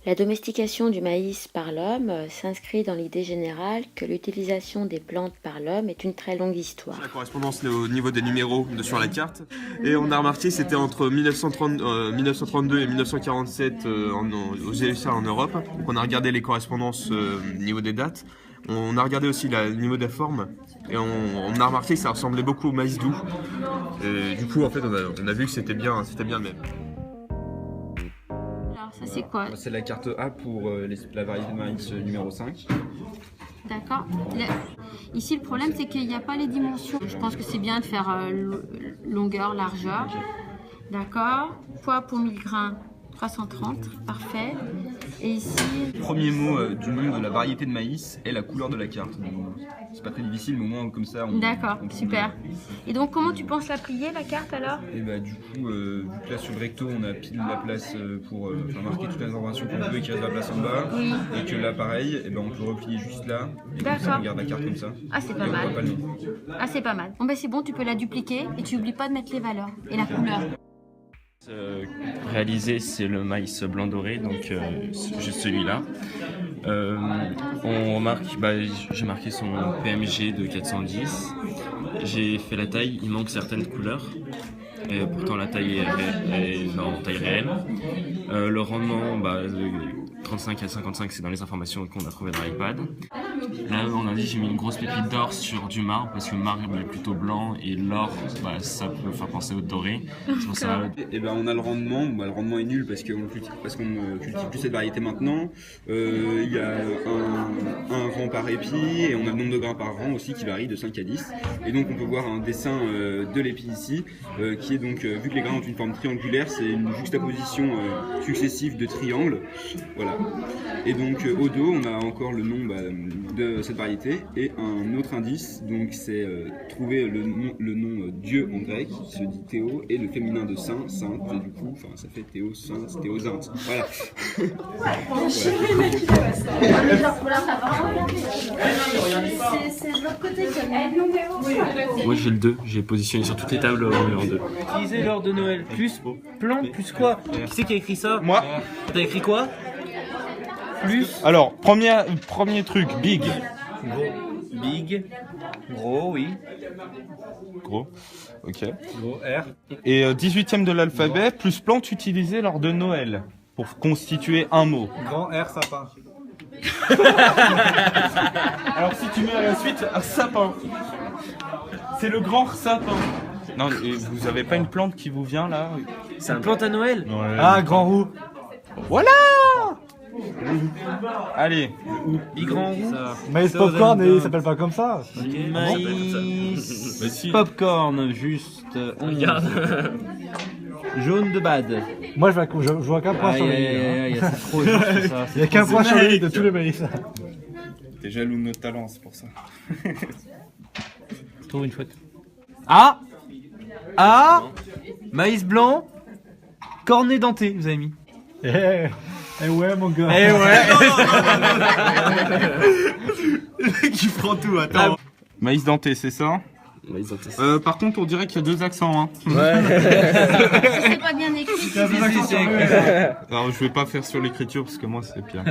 La domestication du maïs par l'homme s'inscrit dans l'idée générale que l'utilisation des plantes par l'homme est une très longue histoire. La correspondance au niveau des numéros sur la carte. Et on a remarqué que c'était entre 1932 et 1947 aux USA en Europe. Donc on a regardé les correspondances au niveau des dates. On a regardé aussi le niveau des formes. Et on a remarqué que ça ressemblait beaucoup au maïs doux. Et du coup, en fait, on a vu que c'était bien le même. Alors ça c'est quoi? C'est la carte A pour la variété de maïs numéro 5. D'accord. Ici le problème c'est qu'il n'y a pas les dimensions. Je pense que c'est bien de faire longueur, largeur. D'accord. Poids pour 1000 grains, 330. Parfait. Et ici... Le premier mot du nom de la variété de maïs est la couleur de la carte. C'est pas très difficile, mais au moins comme ça on... D'accord, super. Et donc comment tu penses la plier la carte alors? Et bah du coup, vu que là sur le recto on a pile la place pour marquer toutes les informations qu'on veut et qu'il reste la place en bas. Oui. Et que là pareil, et ben on peut replier juste là. Et comme ça on garde la carte comme ça. Ah c'est pas Et on mal. voit pas le nom. Ah c'est pas mal. Bon ben c'est bon, tu peux la dupliquer et tu oublies pas de mettre les valeurs et la couleur. Réalisé, c'est le maïs blanc doré, donc juste celui-là. On remarque, j'ai marqué son PMG de 410. J'ai fait la taille, il manque certaines couleurs. Et pourtant la taille est en taille réelle. Le rendement, de 35 à 55, c'est dans les informations qu'on a trouvées dans l'iPad. Là, on a dit j'ai mis une grosse pépite d'or sur du marbre parce que le marbre est plutôt blanc et l'or, ça peut faire penser au doré. C'est pour ça. Et ben on a le rendement. Le rendement est nul parce qu'on cultive plus cette variété maintenant. Il y a un rang par épi et on a le nombre de grains par rang aussi qui varie de 5 à 10. Et donc on peut voir un dessin de l'épi ici qui est donc, vu que les grains ont une forme triangulaire, c'est une juxtaposition successive de triangles. Voilà. Et donc au dos on a encore le nom de cette variété et un autre indice, donc c'est trouver le nom Dieu en grec qui se dit Théo et le féminin de Saint, Sainte, et du coup ça fait Théo, Sainte, Théosinte. Voilà. C'est de l'autre côté que Moi j'ai le 2, j'ai positionné sur toutes les tables en numéro 2. Utiliser l'heure de Noël plus plante plus quoi? Qui c'est qui a écrit ça? Moi. T'as écrit quoi? Plus Alors, premier truc, big. gros. Big. Gros, oui. Gros, ok. Gros R. Et 18e de l'alphabet, plus plante utilisée lors de Noël, pour constituer un mot. Grand R sapin. Alors si tu mets à la suite un sapin, c'est le grand sapin. Non, et vous avez pas une plante qui vous vient là? C'est une plante à Noël? Ouais. Ah, grand roux. Voilà. Allez. Big grand roux. Maïs popcorn, et il s'appelle pas comme ça. Maïs popcorn, juste. Regarde. Jaune de bad. Moi je vois qu'un point sur le livre. C'est trop juste ça. Il y a qu'un point sur le livre de tous les maïs. T'es jaloux de notre talent, c'est pour ça. Trouve une faute. Ah. Maïs blanc. Cornet denté, vous avez mis. Eh ouais mon gars. Eh ouais. Le mec il prend tout, attends. Maïs denté, c'est ça? Par contre, on dirait qu'il y a deux accents. Hein. Ouais. C'est pas bien écrit. Alors, je vais pas faire sur l'écriture parce que moi, c'est pire.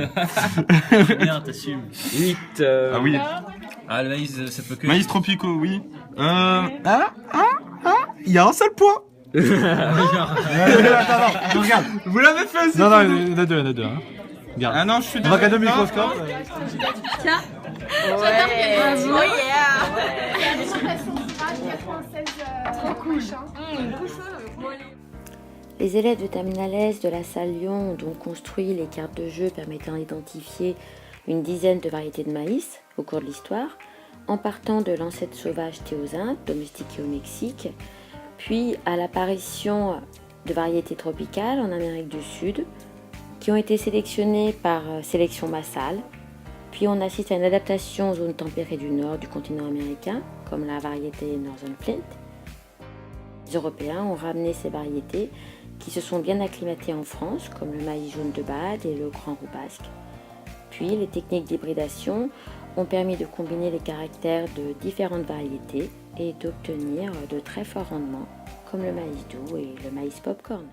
Bien, t'assumes. 8. Ah oui. Ah, le maïs, ça peut que. Maïs tropicaux, oui. Il y a un seul point. Attends, regarde. Vous l'avez fait aussi. Non, il y en a deux. Hein. Regarde. Ah non, je suis On va regarder au microscope. Tiens. bravo. Trop cool. Les élèves de Terminal S de la salle Lyon ont donc construit les cartes de jeu permettant d'identifier une dizaine de variétés de maïs au cours de l'histoire, en partant de l'ancêtre sauvage théosinte, domestiqué au Mexique, puis à l'apparition de variétés tropicales en Amérique du Sud, qui ont été sélectionnées par sélection massale, puis on assiste à une adaptation aux zones tempérées du nord du continent américain, comme la variété Northern Flint. Les Européens ont ramené ces variétés qui se sont bien acclimatées en France, comme le maïs jaune de Bade et le grand roux basque. Puis les techniques d'hybridation ont permis de combiner les caractères de différentes variétés et d'obtenir de très forts rendements, comme le maïs doux et le maïs popcorn.